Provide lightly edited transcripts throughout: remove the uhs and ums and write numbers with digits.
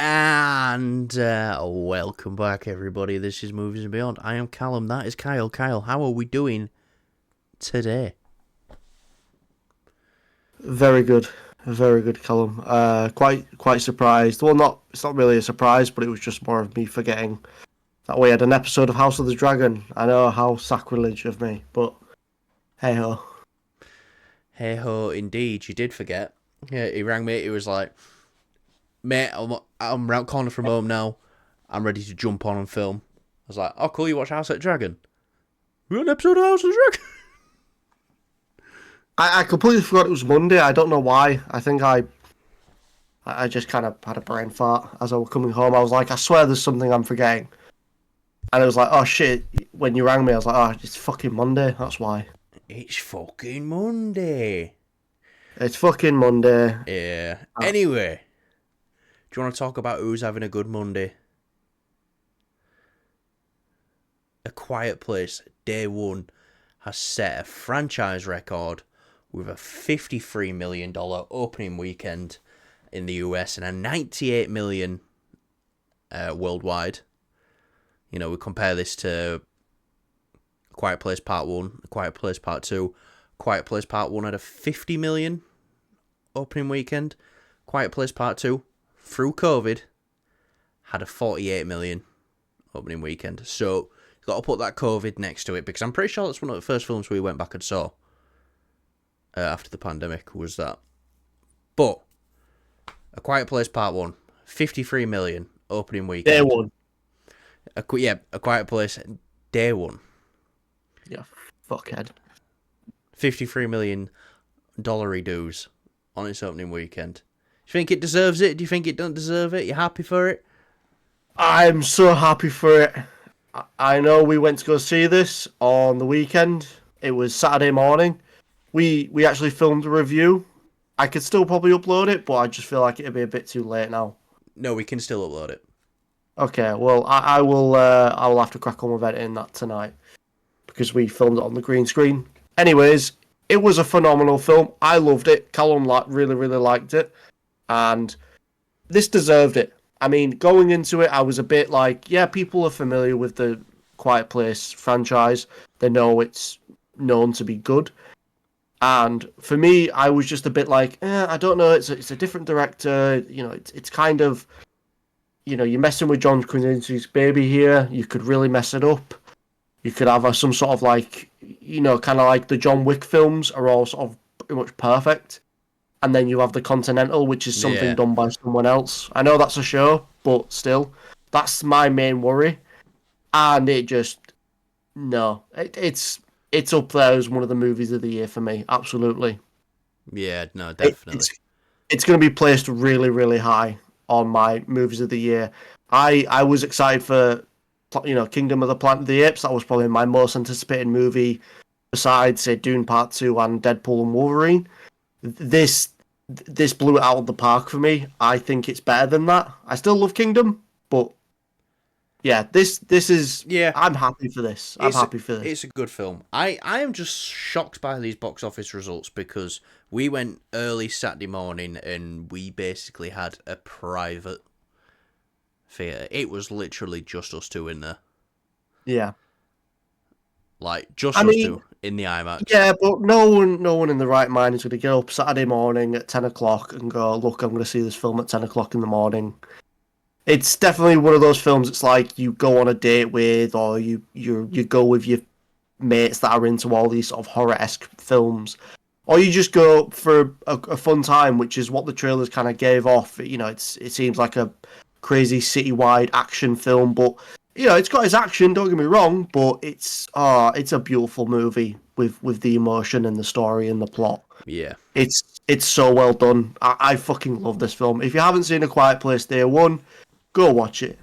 And welcome back, everybody. This is Movies and Beyond. I am Callum. That is Kyle. Kyle, how are we doing today? Very good, Callum. Quite surprised. Well, it's not really a surprise, but it was just more of me forgetting that we had an episode of House of the Dragon. I know how sacrilege of me, but hey ho. Hey ho, indeed, you did forget. Yeah, he rang me. He was like, "Mate, I'm round corner from home now. I'm ready to jump on and film." I was like, "Oh, cool. You watch House of the Dragon? We're on an episode of House of the Dragon." I completely forgot it was Monday. I don't know why. I think I just kind of had a brain fart as I was coming home. I was like, I swear there's something I'm forgetting. And it was like, oh shit, when you rang me, I was like, oh, it's fucking Monday, that's why. It's fucking Monday. It's fucking Monday. Yeah. Anyway, do you want to talk about who's having a good Monday? A Quiet Place Day 1 has set a franchise record with a $53 million opening weekend in the US and a $98 million worldwide. You know, we compare this to Quiet Place Part 1, Quiet Place Part 2. Quiet Place Part 1 had a $50 million opening weekend. Quiet Place Part 2, through COVID, had a $48 million opening weekend. So, you've got to put that COVID next to it, because I'm pretty sure that's one of the first films we went back and saw after the pandemic, was that. But, A Quiet Place Part 1, 53 million opening weekend. Day 1. A Quiet Place Day 1. Yeah, fuckhead. $53 million dues on its opening weekend. Do you think it deserves it? Do you think it don't deserve it? You happy for it? I'm so happy for it. I know we went to go see this on the weekend. It was Saturday morning. We actually filmed a review. I could still probably upload it, but I just feel like it'd be a bit too late now. No, we can still upload it. Okay, well, I will have to crack on with editing that tonight because we filmed it on the green screen. Anyways, it was a phenomenal film. I loved it. Callum really liked it, and this deserved it. I mean, going into it, I was a bit like, yeah, people are familiar with the Quiet Place franchise. They know it's known to be good. And for me, I was just a bit like, I don't know, it's a different director. You know, it's kind of, you know, you're messing with John Krasinski's baby here. You could really mess it up. You could have some sort of like, you know, kind of like the John Wick films are all sort of pretty much perfect. And then you have the Continental, which is something done by someone else. I know that's a show, but still, that's my main worry. And it just, no, it's up there as one of the movies of the year for me. Absolutely. Yeah, no, definitely. It's going to be placed really high on my movies of the year. I was excited for, you know, Kingdom of the Planet of the Apes. That was probably my most anticipated movie, besides say Dune Part 2 and Deadpool and Wolverine. This blew it out of the park for me. I think it's better than that. I still love Kingdom, but yeah, this is, I'm happy for this. It's a good film. I am just shocked by these box office results because we went early Saturday morning and we basically had a private theatre. It was literally just us two in there. Yeah. Like, just us two in the IMAX. Yeah, but no one in the right mind is going to get up Saturday morning at 10 o'clock and go, look, I'm going to see this film at 10 o'clock in the morning. It's definitely one of those films. It's like you go on a date with, or you go with your mates that are into all these sort of horror-esque films, or you just go for a fun time, which is what the trailers kind of gave off. You know, it seems like a crazy citywide action film, but you know, it's got its action. Don't get me wrong, but it's a beautiful movie with the emotion and the story and the plot. Yeah, it's so well done. I fucking love this film. If you haven't seen A Quiet Place Day 1, go watch it.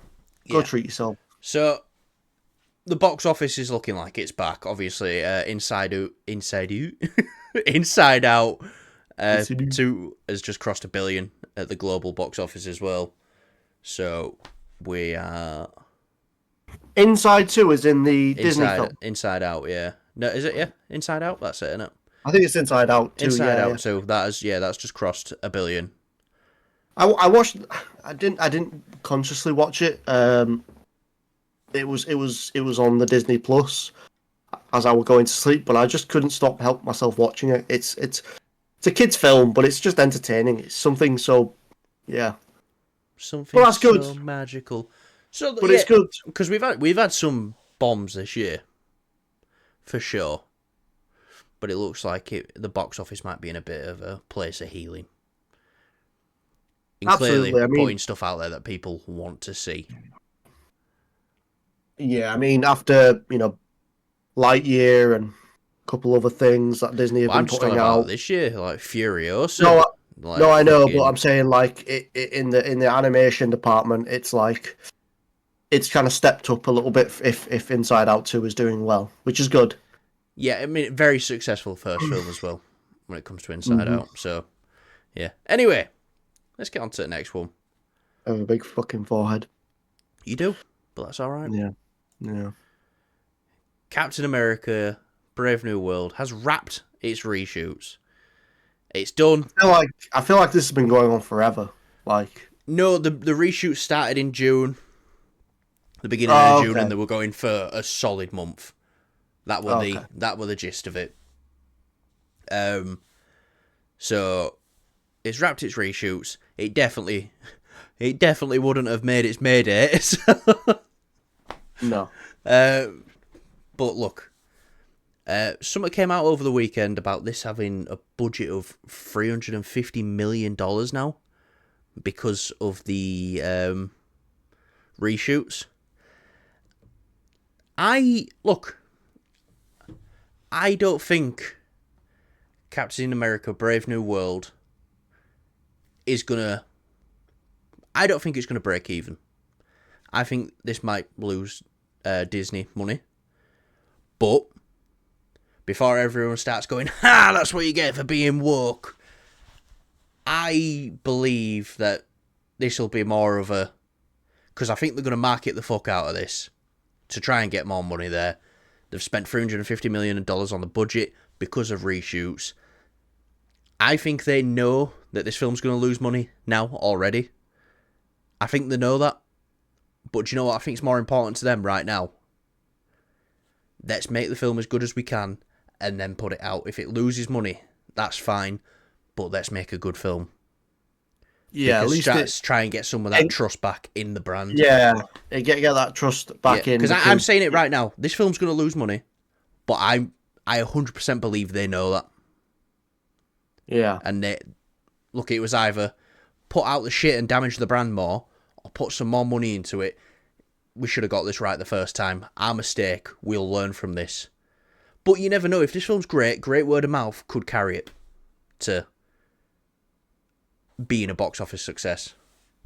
Go treat yourself. So, the box office is looking like it's back. Obviously, Inside Out, Inside Out 2 has just crossed $1 billion at the global box office as well. So, we are... Inside 2 is in the Disney film. Inside Out, yeah. No, is it? Yeah, Inside Out. That's it, isn't it? I think it's Inside Out 2. Inside Out 2. That's just crossed $1 billion. I watched. I didn't consciously watch it. It was on the Disney Plus as I was going to sleep, but I just couldn't help myself watching it. It's a kids' film, but it's just entertaining. It's something so, yeah. Something Well, that's good. so magical. So But yeah, it's good. because we've had some bombs this year, for sure. But it looks like the box office might be in a bit of a place of healing. And clearly Absolutely. I mean, putting stuff out there that people want to see. yeah. I mean, after Lightyear and a couple other things that Disney have But I'm been just talking putting about out. this year, like Furiosa. No, Like no, I know, but fucking, I'm saying like in the animation department, it's like it's kind of stepped up a little bit. If Inside Out 2 is doing well, which is good. yeah, I mean, very successful first film as well when it comes to Inside Mm-hmm. Out. So yeah. Anyway, let's get on to the next one. I have a big fucking forehead. You do, but that's all right. Yeah, yeah. Captain America: Brave New World has wrapped its reshoots. It's done. I feel like this has been going on forever. Like, No, the reshoots started in June, the beginning of oh, June, okay, and they were going for a solid month. That were okay. the gist of it. So it's wrapped its reshoots. It definitely wouldn't have made its Mayday. No, But look, something came out over the weekend about this having a budget of $350 million now because of the reshoots. I don't think Captain America: Brave New World is gonna. I don't think it's gonna break even. I think this might lose Disney money, but before everyone starts going, "Ha! That's what you get for being woke," I believe that this will be more of a, because I think they're gonna market the fuck out of this to try and get more money there. They've spent $350 million on the budget because of reshoots. I think they know that this film's going to lose money now already. I think they know that. But do you know what I think is more important to them right now? Let's make the film as good as we can and then put it out. If it loses money, that's fine. But let's make a good film. yeah. At Because least try and get some of that trust back in the brand. yeah, get that trust back in Because I'm saying it right now. This film's going to lose money. But I 100% believe they know that. yeah, And it was either put out the shit and damage the brand more, or put some more money into it. We should have got this right the first time. Our mistake. We'll learn from this. But you never know. If this film's great word of mouth could carry it to being a box office success.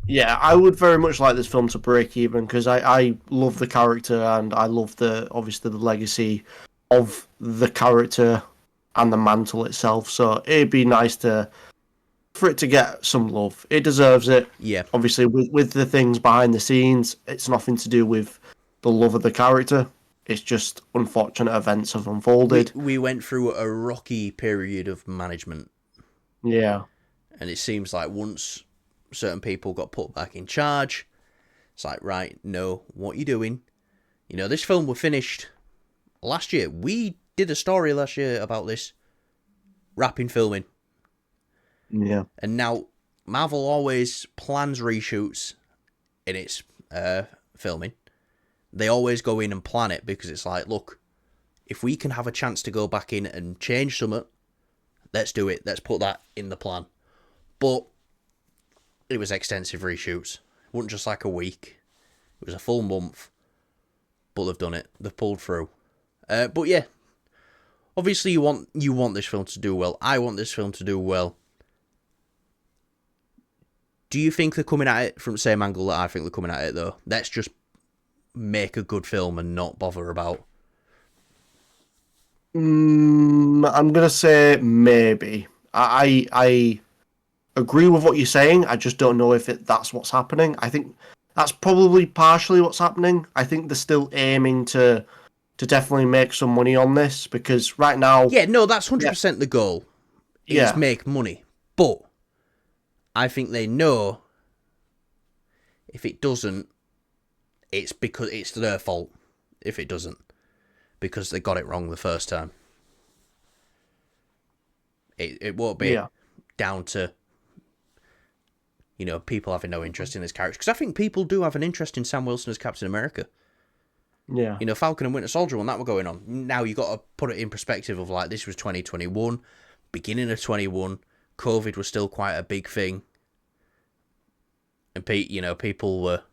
yeah. I would very much like this film to break even because I love the character and I love obviously the legacy of the character and the mantle itself. So it'd be nice for it to get some love. It deserves it. Yeah. Obviously, with the things behind the scenes, it's nothing to do with the love of the character. It's just unfortunate events have unfolded. We went through a rocky period of management. Yeah. And it seems like once certain people got put back in charge, it's like, right, no, what you doing? This film was finished last year. We did a story last year about this wrapping filming. Yeah. And now Marvel always plans reshoots in its filming. They always go in and plan it because it's like, look, if we can have a chance to go back in and change something, let's do it. Let's put that in the plan. But it was extensive reshoots. It wasn't just like a week. It was a full month. But they've done it. They've pulled through. But yeah, obviously you want this film to do well. I want this film to do well. Do you think they're coming at it from the same angle that I think they're coming at it, though? Let's just make a good film and not bother about. I'm gonna say maybe. I agree with what you're saying. I just don't know if that's what's happening. I think that's probably partially what's happening. I think they're still aiming to definitely make some money on this because right now. Yeah, no, that's 100% the goal. Is make money. But I think they know If it doesn't, it's because it's their fault. If it doesn't, because they got it wrong the first time. It won't be down to, people having no interest in this character. Because I think people do have an interest in Sam Wilson as Captain America. Yeah. Falcon and Winter Soldier, when that were going on. Now you got to put it in perspective of like, this was 2021, beginning of 21, COVID was still quite a big thing. And, people were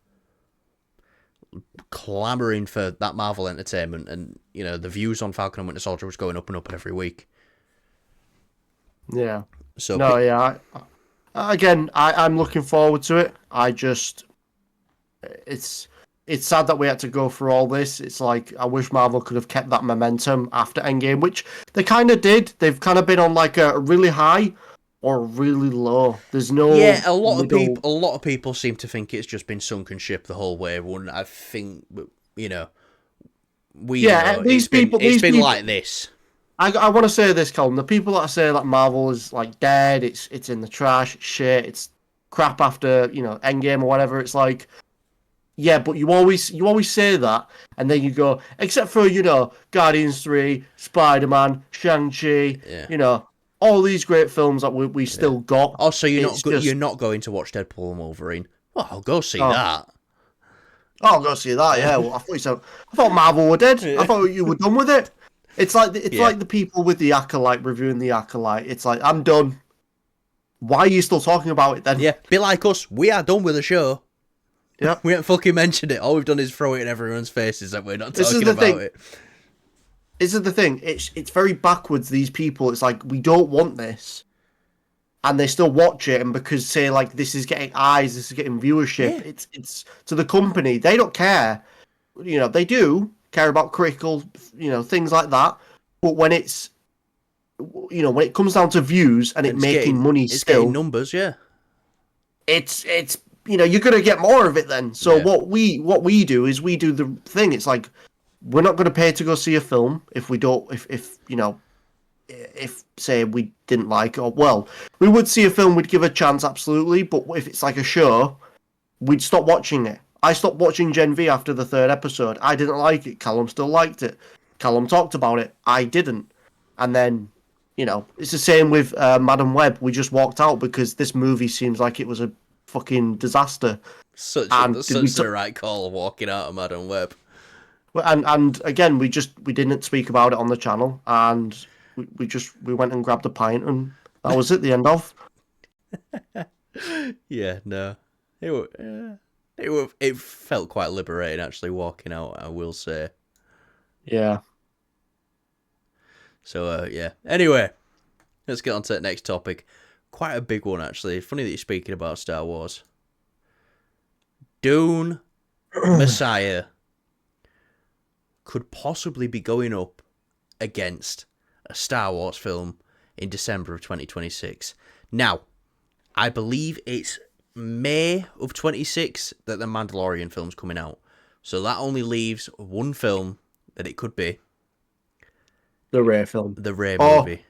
clamouring for that Marvel entertainment, and, the views on Falcon and Winter Soldier was going up and up every week. Yeah. So no, yeah. I'm looking forward to it. It's sad that we had to go through all this. It's like, I wish Marvel could have kept that momentum after Endgame, which they kind of did. They've kind of been on like a really high or really low. There's no a lot of people seem to think it's just been sunken ship the whole way. When I think, it's been like this. I want to say this, Colin. The people that say that Marvel is like dead, it's in the trash, it's shit, it's crap after Endgame or whatever. It's like, yeah, but you always say that, and then you go, except for Guardians 3, Spider-Man, Shang-Chi, all these great films that we still got. Oh, so you're not going to watch Deadpool and Wolverine? Well, I'll go see that. I'll go see that. Yeah, well, I thought Marvel were dead. I thought you were done with it. It's like the people with the Acolyte reviewing the Acolyte. It's like, I'm done. Why are you still talking about it then? Yeah, be like us. We are done with the show. Yeah, we haven't fucking mentioned it. All we've done is throw it in everyone's faces that we're not talking about it. This is the thing. It's very backwards. These people. It's like, we don't want this, and they still watch it, and because say like this is getting eyes, this is getting viewership. Yeah. It's to the company. They don't care. They do care about critical, things like that. But when it's, when it comes down to views and it's making money, it's getting numbers, yeah. It's you're gonna get more of it then. So what we do is we do the thing. It's like, we're not gonna pay to go see a film if we don't, if say we didn't like it, or well, we would see a film, we'd give a chance, absolutely. But if it's like a show, we'd stop watching it. I stopped watching Gen V after the 3rd episode. I didn't like it. Callum still liked it. Callum talked about it. I didn't. And then, it's the same with Madam Web. We just walked out because this movie seems like it was a fucking disaster. Such the right call, walking out of Madam Web. And again, we didn't speak about it on the channel, and we went and grabbed a pint, and that was it. The end of. Yeah, no, it felt quite liberating actually walking out, I will say. Yeah. So yeah. Anyway, let's get on to the next topic. Quite a big one actually. Funny that you're speaking about Star Wars. Dune Messiah could possibly be going up against a Star Wars film in December of 2026. Now, I believe it's May of 26 that the Mandalorian film's coming out. So that only leaves one film that it could be. The Rey film. The Rey movie.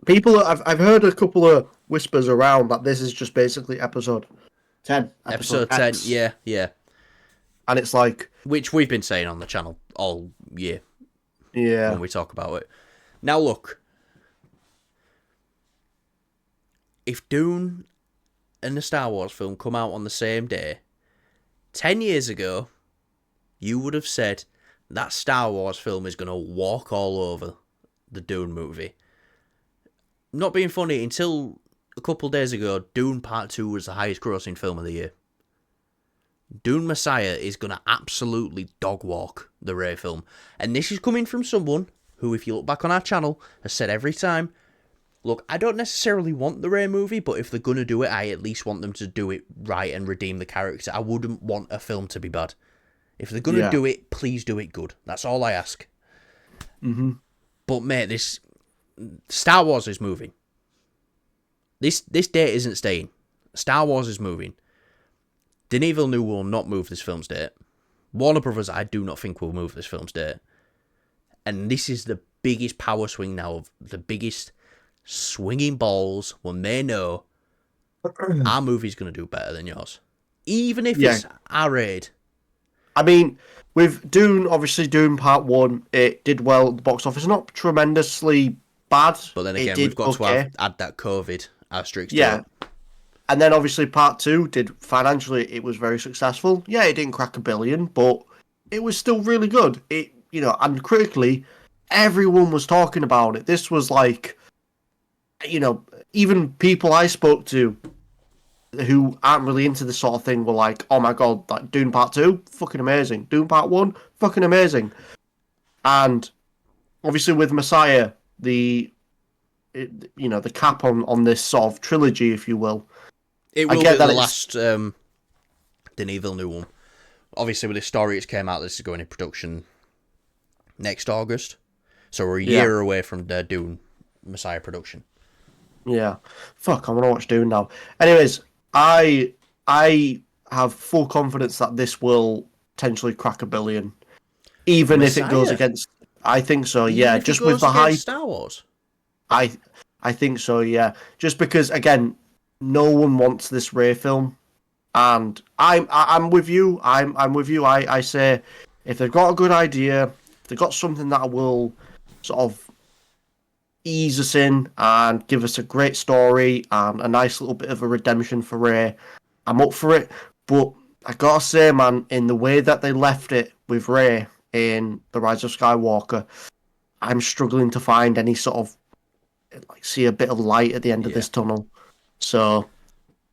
People, I've heard a couple of whispers around that this is just basically episode 10. Episode 10, yeah. And it's like... Which we've been saying on the channel all year. Yeah. When we talk about it. Now look. If Dune and the Star Wars film come out on the same day, 10 years ago, you would have said that Star Wars film is going to walk all over the Dune movie. Not being funny, until a couple days ago, Dune Part 2 was the highest grossing film of the year. Dune Messiah is going to absolutely dog walk the Rey film. And this is coming from someone who, if you look back on our channel, has said every time, look, I don't necessarily want the Rey movie, but if they're going to do it, I at least want them to do it right and redeem the character. I wouldn't want a film to be bad. If they're going to do it, please do it good. That's all I ask. Mm-hmm. But mate, this Star Wars is moving. This date isn't staying. Star Wars is moving. Denis Villeneuve will not move this film's date. Warner Brothers, I do not think, will move this film's date. And this is the biggest power swing now, of the biggest swinging balls when they know our movie's going to do better than yours. even if Yeah. it's R-rated. I mean, with Dune, obviously Dune Part 1, it did well at the box office. Not tremendously bad. But then It again, we've did got to okay. add that COVID asterisk to Yeah. it. And then obviously Part 2 did financially, it was very successful. Yeah, it didn't crack 1 billion, but it was still really good. And critically, everyone was talking about it. This was like, even people I spoke to who aren't really into this sort of thing were like, "Oh my god, like Dune Part 2, fucking amazing. Dune Part 1, fucking amazing." And obviously with Messiah, the cap on this sort of trilogy, if you will. It I will be get that the it's last Denis Villeneuve one. Obviously, with the story it's came out, this is going in production next August. So we're a yeah, year away from the Dune Messiah production. yeah. Fuck, I want to watch Dune now. Anyways, I have full confidence that this will potentially crack 1 billion, even if it goes Messiah? against. I think so. Even Yeah, if it just with goes the against hype. Star Wars? I I think so. Yeah, just because again, no one wants this Rey film, and I'm with you. I'm with you. I say if they've got a good idea, if they've got something that will sort of ease us in and give us a great story and a nice little bit of a redemption for Rey, I'm up for it. But I gotta say, man, in the way that they left it with Rey in The Rise of Skywalker, I'm struggling to find any sort of see a bit of light at the end of Yeah. this tunnel. So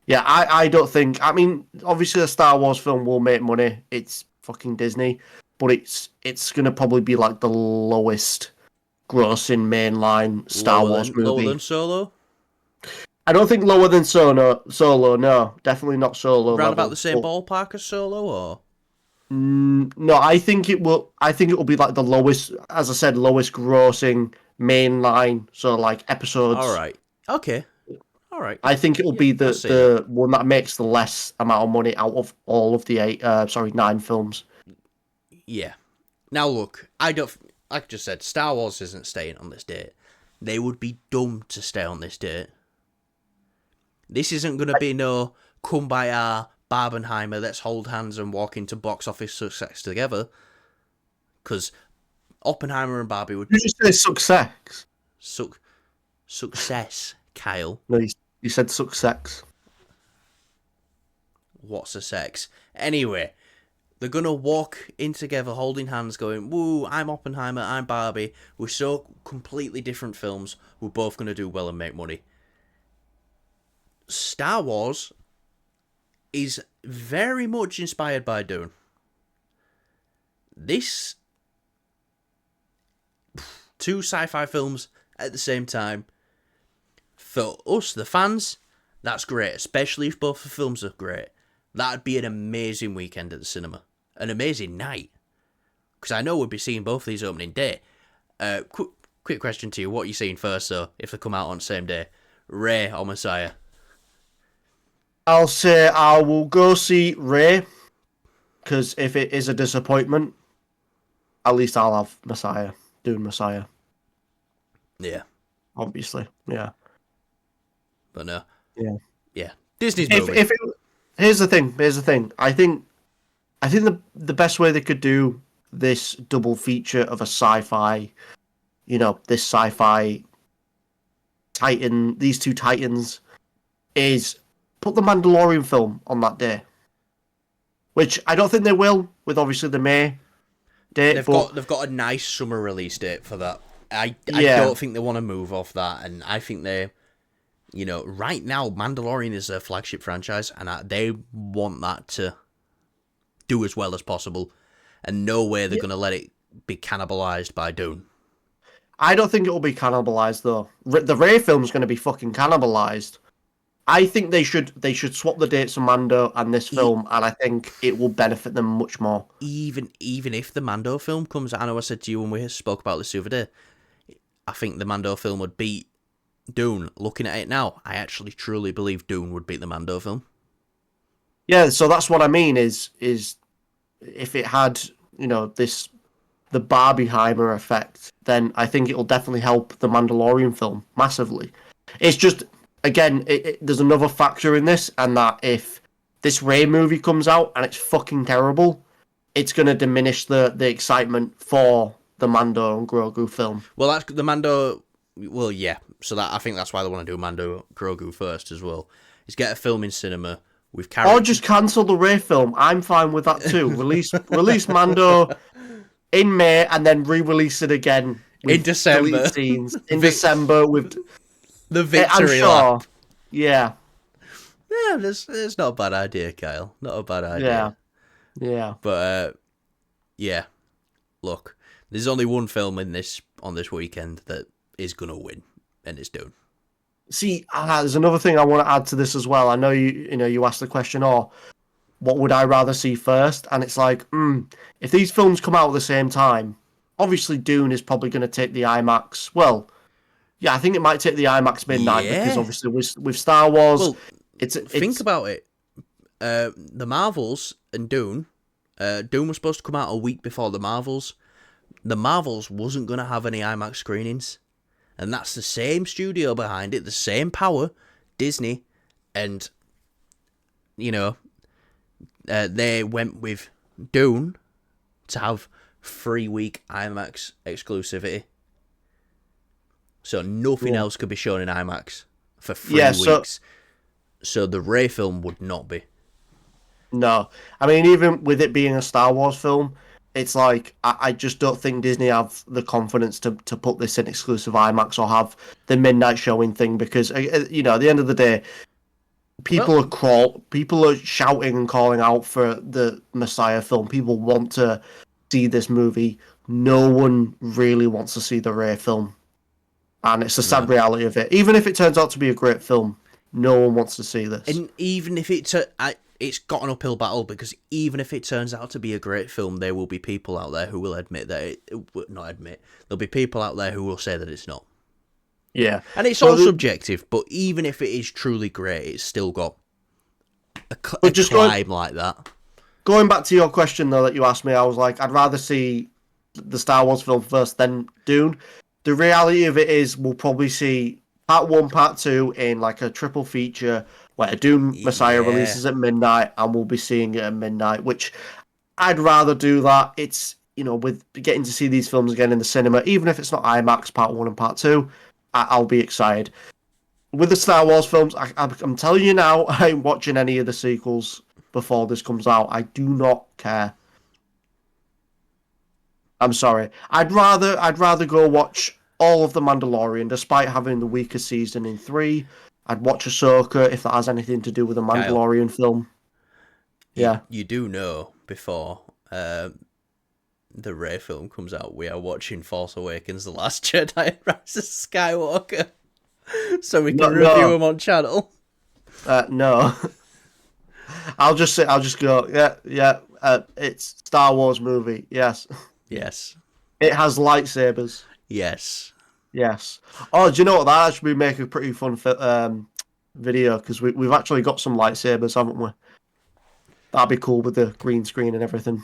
yeah, I don't think. I mean, obviously, a Star Wars film will make money. It's fucking Disney, but it's gonna probably be like the lowest grossing mainline Star Wars Lower movie. than Solo? I don't think lower than Solo. Solo, no, definitely not Solo Round about the level. same But ballpark as Solo, or? no, I think it will. I think it will be like the lowest, as I said, lowest grossing mainline. So like episodes. Alright. Okay. Alright. I think it will Yeah, be I the see that. the one that makes the less amount of money out of all of the 9 films. Yeah. Now look, I don't. Like I just said, Star Wars isn't staying on this date. They would be dumb to stay on this date. This isn't going to be no Kumbaya, Barbenheimer, let's hold hands and walk into box office success together. Because Oppenheimer and Barbie would. You just say success. Success, Kyle. No, you said success. What's a sex? Anyway, they're going to walk in together holding hands going, woo, I'm Oppenheimer, I'm Barbie. We're so completely different films. We're both going to do well and make money. Star Wars is very much inspired by Dune. This two sci-fi films at the same time, for us, the fans, that's great, especially if both the films are great. That'd be an amazing weekend at the cinema. An amazing night. Because I know we'll be seeing both of these opening day. Quick question to you. What are you seeing first, though, if they come out on the same day? Rey or Messiah? I'll say I will go see Rey, because if it is a disappointment, at least I'll have Messiah, Dune Messiah, Yeah. obviously. Yeah. But no. Yeah. Yeah. Disney's If movie. if it, here's the thing. I think the best way they could do this double feature of a sci-fi, this sci-fi these two titans, is put the Mandalorian film on that day. Which I don't think they will, with obviously the May date, They've but got a nice summer release date for that. I yeah, don't think they want to move off that, and I think they, right now Mandalorian is their flagship franchise, and they want that to do as well as possible, and no way they're going to let it be cannibalized by Dune. I don't think it will be cannibalized though. The Rey film's going to be fucking cannibalized. I think they should swap the dates of Mando and this film, and I think it will benefit them much more. Even if the Mando film comes, I know I said to you when we spoke about this the other day, I think the Mando film would beat Dune. Looking at it now, I actually truly believe Dune would beat the Mando film. Yeah, so that's what I mean. Is if it had the Barbieheimer effect, then I think it'll definitely help the Mandalorian film massively. It's just again, there's another factor in this, and that if this Rey movie comes out and it's fucking terrible, it's going to diminish the excitement for the Mando and Grogu film. Well, that's the Mando. Well, yeah. So that I think that's why they want to do Mando Grogu first as well. Is get a film in cinema with characters. Or just cancel the Rey film. I'm fine with that too. Release Mando in May and then re-release it again in December. Deleted scenes in December with the victory lap. Yeah. Yeah, it's not a bad idea, Kyle. Not a bad idea. Yeah. But yeah. Look, there's only one film on this weekend that is gonna win, and it's Dune. See, there's another thing I want to add to this as well. I know you asked the question, what would I rather see first? And it's like, if these films come out at the same time, obviously Dune is probably going to take the IMAX. Well, yeah, I think it might take the IMAX midnight because obviously with Star Wars, well, think about it. The Marvels and Dune. Dune was supposed to come out a week before the Marvels. The Marvels wasn't going to have any IMAX screenings. And that's the same studio behind it, the same power, Disney, and, they went with Dune to have 3-week IMAX exclusivity. So nothing else could be shown in IMAX for 3 weeks. So the Rey film would not be. No. I mean, even with it being a Star Wars film, it's like, I just don't think Disney have the confidence to put this in exclusive IMAX or have the midnight showing thing because, at the end of the day, people are shouting and calling out for the Messiah film. People want to see this movie. No one really wants to see the Rey film. And it's the sad reality of it. Even if it turns out to be a great film, no one wants to see this. And even if it's got an uphill battle because even if it turns out to be a great film, there will be people out there who will admit that there'll be people out there who will say that it's not. Yeah. And it's all subjective, but even if it is truly great, it's still got a climb like that. Going back to your question, though, that you asked me, I was like, I'd rather see the Star Wars film first than Dune. The reality of it is we'll probably see Part 1, Part 2 in like a triple feature where Dune Messiah releases at midnight and we'll be seeing it at midnight, which I'd rather do that. It's, with getting to see these films again in the cinema, even if it's not IMAX Part 1 and Part 2, I'll be excited. With the Star Wars films, I'm telling you now, I ain't watching any of the sequels before this comes out. I do not care. I'm sorry. I'd rather go watch all of The Mandalorian, despite having the weaker season in 3. I'd watch Ahsoka if that has anything to do with the Mandalorian film. Yeah. You do know before the Rey film comes out, we are watching Force Awakens, The Last Jedi, and Rise of Skywalker. So we can review them on channel. No. I'll just go, yeah, it's Star Wars movie, yes. Yes. It has lightsabers. Yes. Yes. Oh, do you know what? That actually make a pretty fun video because we've actually got some lightsabers, haven't we? That'd be cool with the green screen and everything.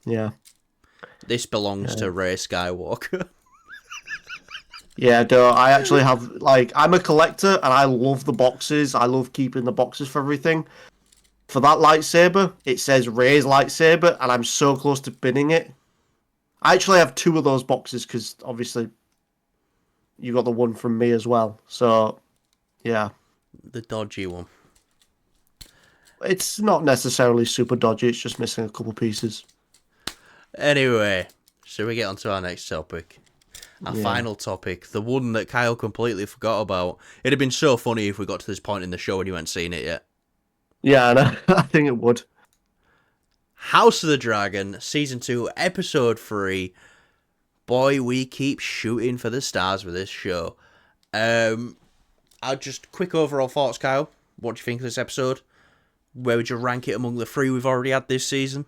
Yeah. This belongs to Rey Skywalker. Yeah, no, I actually have, I'm a collector and I love the boxes. I love keeping the boxes for everything. For that lightsaber, it says Rey's lightsaber and I'm so close to binning it. I actually have 2 of those boxes because obviously you got the one from me as well. So, yeah. The dodgy one. It's not necessarily super dodgy, it's just missing a couple pieces. Anyway, shall we get on to our next topic? Our final topic, the one that Kyle completely forgot about. It'd have been so funny if we got to this point in the show and you hadn't seen it yet. Yeah, I think it would. House of the Dragon, Season 2, Episode 3. Boy, we keep shooting for the stars with this show. I'll just quick overall thoughts, Kyle. What do you think of this episode? Where would you rank it among the 3 we've already had this season?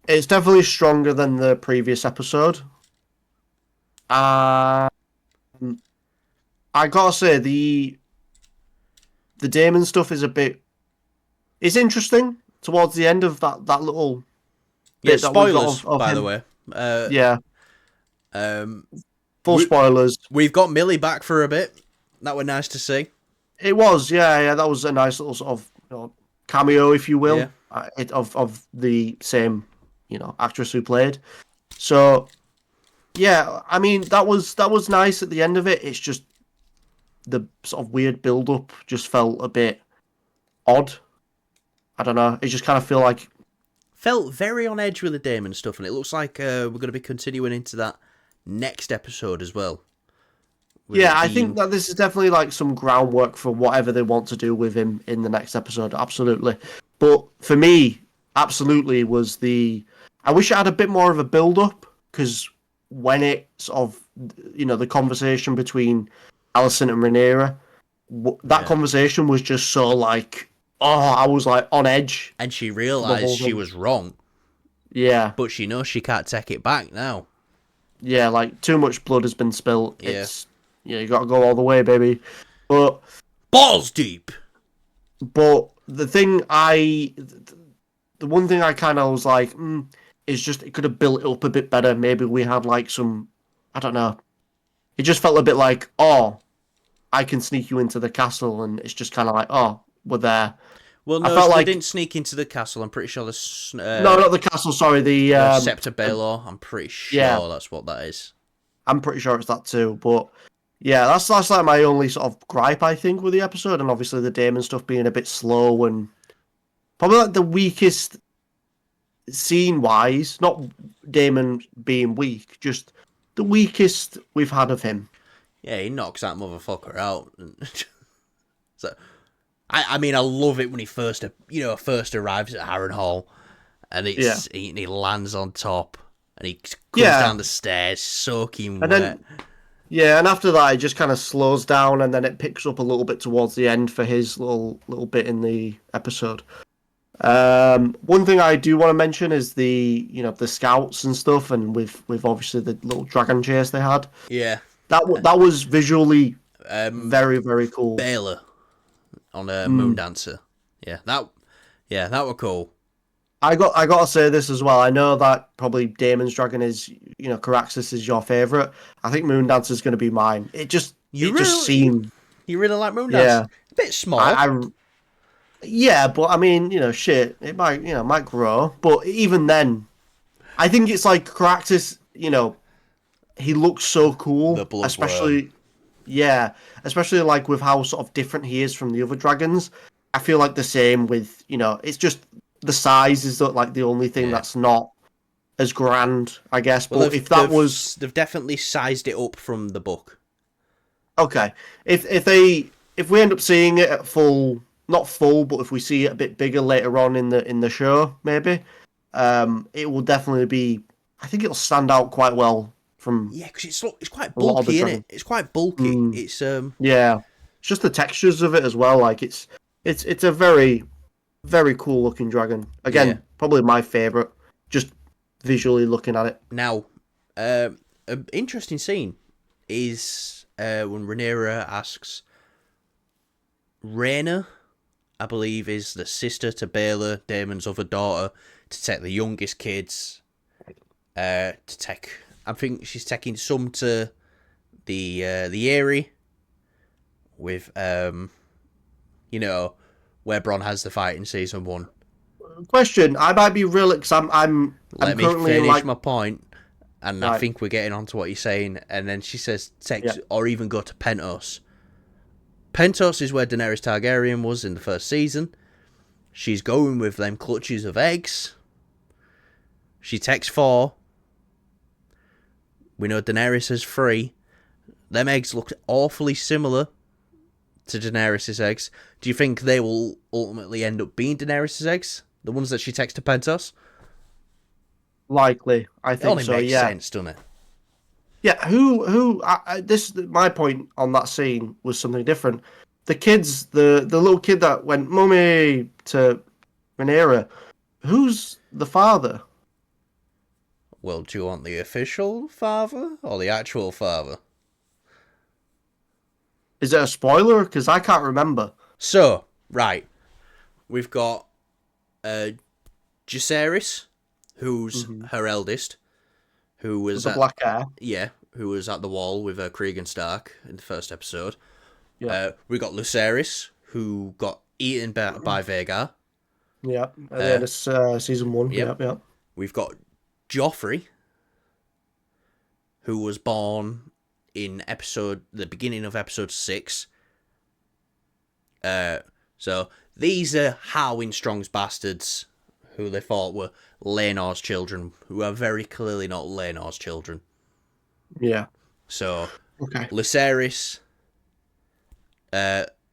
It's definitely stronger than the previous episode. I gotta say, the Daemon stuff is it's interesting towards the end of that little... Yeah, spoilers, by the way. Yeah. Full spoilers. We've got Millie back for a bit. That was nice to see. It was, yeah. That was a nice little sort of cameo, if you Yeah. will, of the same, actress who played. So yeah, I mean that was nice at the end of it. It's just the sort of weird build up just felt a bit odd. I don't know. It just kind of feel like Felt very on edge with the Damon stuff, and it looks like we're going to be continuing into that next episode as well. yeah. I think that this is definitely like some groundwork for whatever they want to do with him in the next episode. Absolutely, but for me, absolutely was the. I wish it had a bit more of a build up because when it sort of the conversation between Alison and Rhaenyra, that conversation was just so like I was like on edge. And she the realised whole she thing. was wrong, Yeah, but she knows she can't take it back now. yeah, like too much blood has been spilled. Yeah. It's you got to go all the way, baby. But Balls deep! the one thing I kind of was like, is just it could have built it up a bit better. Maybe we had like some, I don't know. It just felt a bit like, I can sneak you into the castle, and it's just kind of like, we're there. Well, I no, felt they like didn't sneak into the castle. I'm pretty sure the no, not the castle. Sorry, the Scepter Baelor. I'm pretty sure that's what that is. I'm pretty sure it's that too. But yeah, that's like my only sort of gripe I think with the episode, and obviously the Damon stuff being a bit slow and probably like the weakest scene wise. Not Damon being weak, just the weakest we've had of him. Yeah, he knocks that motherfucker out. So, I mean, I love it when he first arrives at Harrenhal, and he lands on top, and he comes down the stairs, soaking wet. Then, yeah, and after that, it just kind of slows down, and then it picks up a little bit towards the end for his little bit in the episode. One thing I do want to mention is the scouts and stuff, and with obviously the little dragon chase they had. Yeah, that was visually very, very cool. Baelor on a Moondancer. Yeah, that were cool. I got to say this as well. I know that probably Daemon's dragon is Caraxes is your favorite. I think Moondancer is going to be mine. Just seemed. You really like Moondancer? Yeah, a bit small. Yeah, but I mean, shit, it might grow. But even then, I think it's like Caraxes, he looks so cool. The bloodworm. Especially like with how sort of different he is from the other dragons. I feel like the same with, it's just the size is like the only thing that's not as grand, I guess. Well, but they've definitely sized it up from the book. Okay. If we end up seeing it at full, not full, but if we see it a bit bigger later on in the show, maybe, it will definitely be. I think it'll stand out quite well from. Yeah, because it's quite bulky, isn't it? It's quite bulky. It's Yeah, it's just the textures of it as well. Like it's a very, very cool looking dragon. Again, probably my favorite. Just visually looking at it. Now, an interesting scene is when Rhaenyra asks Rhaena, I believe, is the sister to Baelor, Daemon's other daughter, to take the youngest kids. I think she's taking some to the Eyrie with where Bronn has the fight in season 1. Question: I might be real because I'm Let me currently finish my point, and right. I think we're getting onto what you're saying. And then she says, or even go to Pentos. Pentos is where Daenerys Targaryen was in the first season. She's going with them clutches of eggs. She takes 4. We know Daenerys has 3. Them eggs look awfully similar to Daenerys' eggs. Do you think they will ultimately end up being Daenerys' eggs? The ones that she takes to Pentos? Likely, I think so. It only makes sense, doesn't it? Yeah, my point on that scene was something different. The kids, the little kid that went "Mummy" to Rhaenyra, who's the father? Well, do you want the official father or the actual father? Is it a spoiler? Because I can't remember. So, right, we've got Jacaerys, who's her eldest, who was with the black hair. Yeah, who was at the wall with Cregan Stark in the first episode. Yeah. We got Lucerys, who got eaten by Vhagar. Yeah, at the end of season 1. Yep. Yep, yep. We've got Joffrey, who was born in the beginning of episode 6. So these are Harwin Strong's bastards, who they thought were Laenor's children, who are very clearly not Laenor's children. Yeah. So Okay. Lucerys, Jace,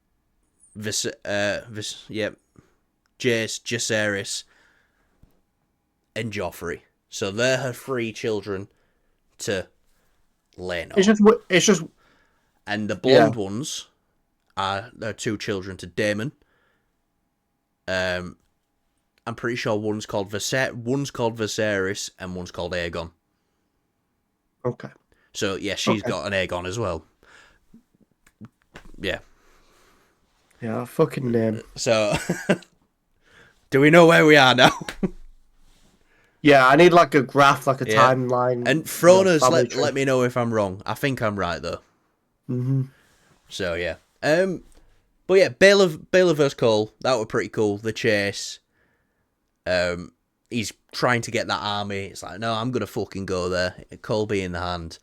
Jacaerys, and Joffrey. So they're her 3 children to Laenor. It's just, and the blonde ones are their 2 children to Daemon. I'm pretty sure one's called Viserys and one's called Aegon. Okay. So yeah, she's got an Aegon as well. Yeah. Yeah, fucking name. So do we know where we are now? Yeah, I need like a graph, like a timeline. And Throners, let me know if I'm wrong. I think I'm right though. Mm-hmm. So yeah. But yeah, Baylor vs. Cole, that were pretty cool. The chase. He's trying to get that army. It's like, no, I'm gonna fucking go there. Colby in the hand.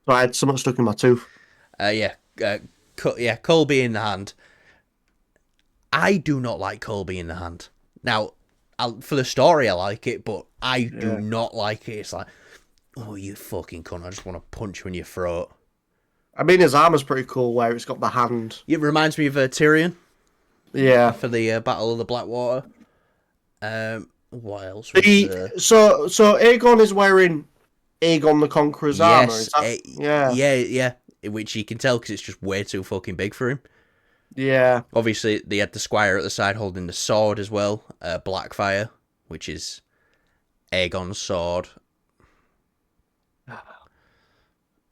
So I had something stuck in my tooth. Colby in the hand. I do not like Colby in the hand. Now, for the story, I like it, but I do not like it. It's like, oh, you fucking cunt! I just want to punch you in your throat. I mean, his armor's pretty cool, where it's got the hand. It reminds me of Tyrion. Yeah. For the Battle of the Blackwater. What else? So Aegon is wearing Aegon the Conqueror's armor. Is that... Yeah. Which you can tell because it's just way too fucking big for him. Yeah. Obviously, they had the Squire at the side holding the sword as well. Blackfire, which is Aegon's sword.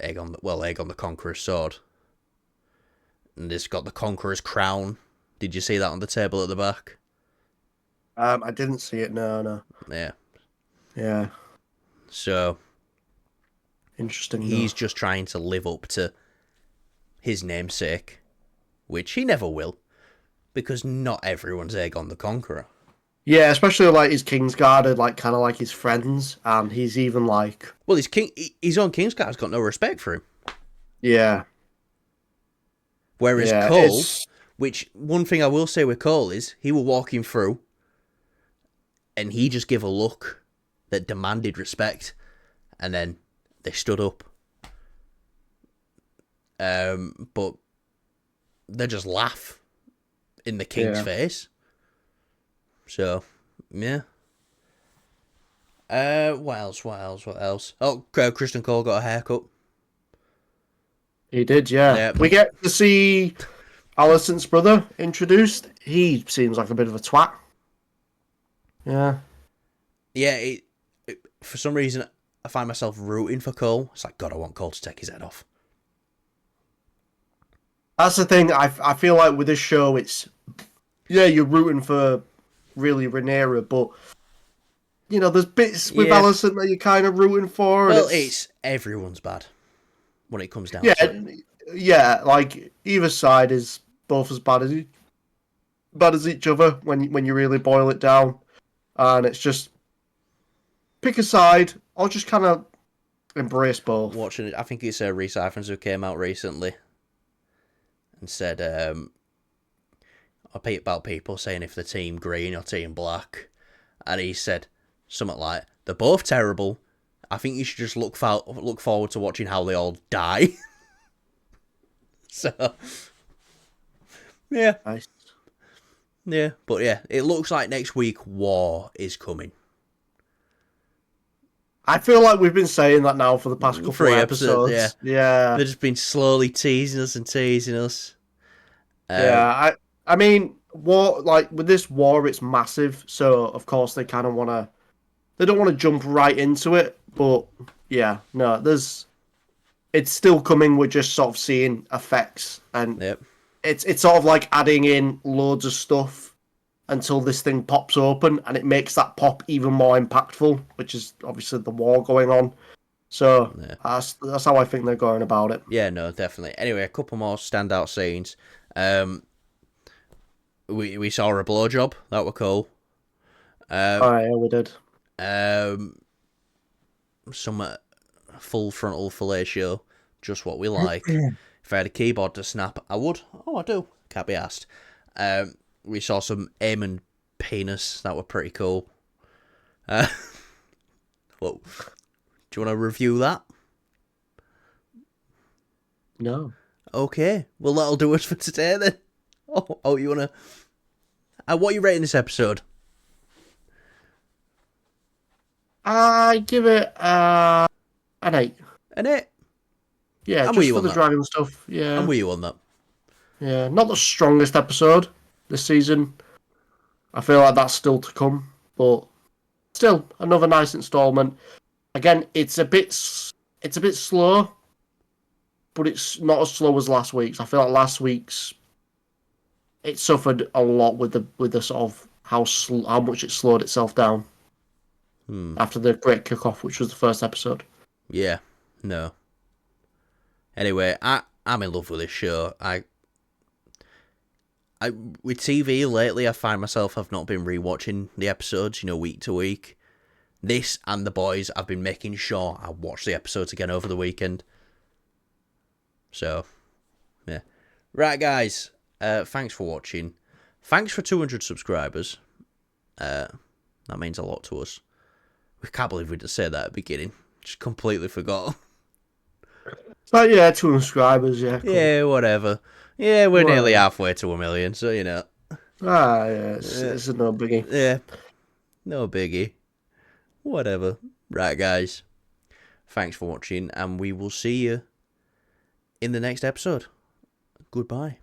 Aegon the Conqueror's sword. And it's got the Conqueror's crown. Did you see that on the table at the back? I didn't see it. No. Yeah. Yeah. So interesting. He's just trying to live up to his namesake, which he never will, because not everyone's Aegon the Conqueror. Yeah, especially like his Kingsguard are like kind of like his friends, and he's even like, well, his own Kingsguard's got no respect for him. Yeah. Whereas Cole, which one thing I will say with Cole is he will walk him through, and he just give a look that demanded respect, and then they stood up. But they just laugh in the king's face. So, yeah. What else? Oh, Kristen Cole got a haircut. He did, yeah. We get to see Alicent's brother introduced. He seems like a bit of a twat. Yeah. Yeah, for some reason, I find myself rooting for Cole. It's like, God, I want Cole to take his head off. That's the thing. I feel like with this show, it's... Yeah, you're rooting for really Rhaenyra, but... You know, there's bits with Alicent that you're kind of rooting for. Well, it's everyone's bad when it comes down to it. Yeah, like, either side is both as bad as each other when you really boil it down. And it's just... Pick a side, or just kind of embrace both. Watching it, I think it's Rhys Ifans who came out recently and said about people saying if they're team green or team black, and he said something like, they're both terrible. I think you should just look forward to watching how they all die. So, yeah. Nice. Yeah, but yeah, it looks like next week war is coming. I feel like we've been saying that now for the past couple of episodes. Yeah. They've just been slowly teasing us. I mean, war, like, with this war, it's massive. So, of course, they kind of want to... They don't want to jump right into it. But, yeah, no, it's still coming. We're just sort of seeing effects. And it's sort of like adding in loads of stuff until this thing pops open, and it makes that pop even more impactful, which is obviously the war going on. So Yeah. that's how I think they're going about it. Yeah, no, definitely. Anyway, a couple more standout scenes. Um, we saw a blowjob. That were cool. All right, yeah, we did. Um, some full frontal fellatio, just what we like. If I had a keyboard to snap, I would. Oh, I do. Can't be asked. We saw some aim and penis. That were pretty cool. Well, do you want to review that? No. Okay. Well, that'll do us for today then. Oh, you wanna? What are you rating this episode? I give it an 8. An 8. Yeah, I'm with just you for on the that. dragon stuff. I'm Yeah, with you on that. yeah. Not the strongest episode this season. I feel like that's still to come, but still another nice installment. Again, it's a bit slow, but it's not as slow as last week's. I feel like last week's it suffered a lot with the sort of how much it slowed itself down after the great kickoff, which was the first episode. Yeah. No. Anyway, I'm in love with this show. I with TV lately, I find myself I've not been rewatching the episodes, week to week. This and The Boys, I've been making sure I watch the episodes again over the weekend. So, yeah. Right, guys. Thanks for watching. Thanks for 200 subscribers. That means a lot to us. We can't believe we just said that at the beginning. Just completely forgot. So yeah, 200 subscribers. Yeah, cool. Yeah, whatever. Yeah, we're nearly Whatever. halfway to 1 million, so Yeah, it's a no biggie. Yeah, no biggie. Whatever. Right, guys. Thanks for watching, and we will see you in the next episode. Goodbye.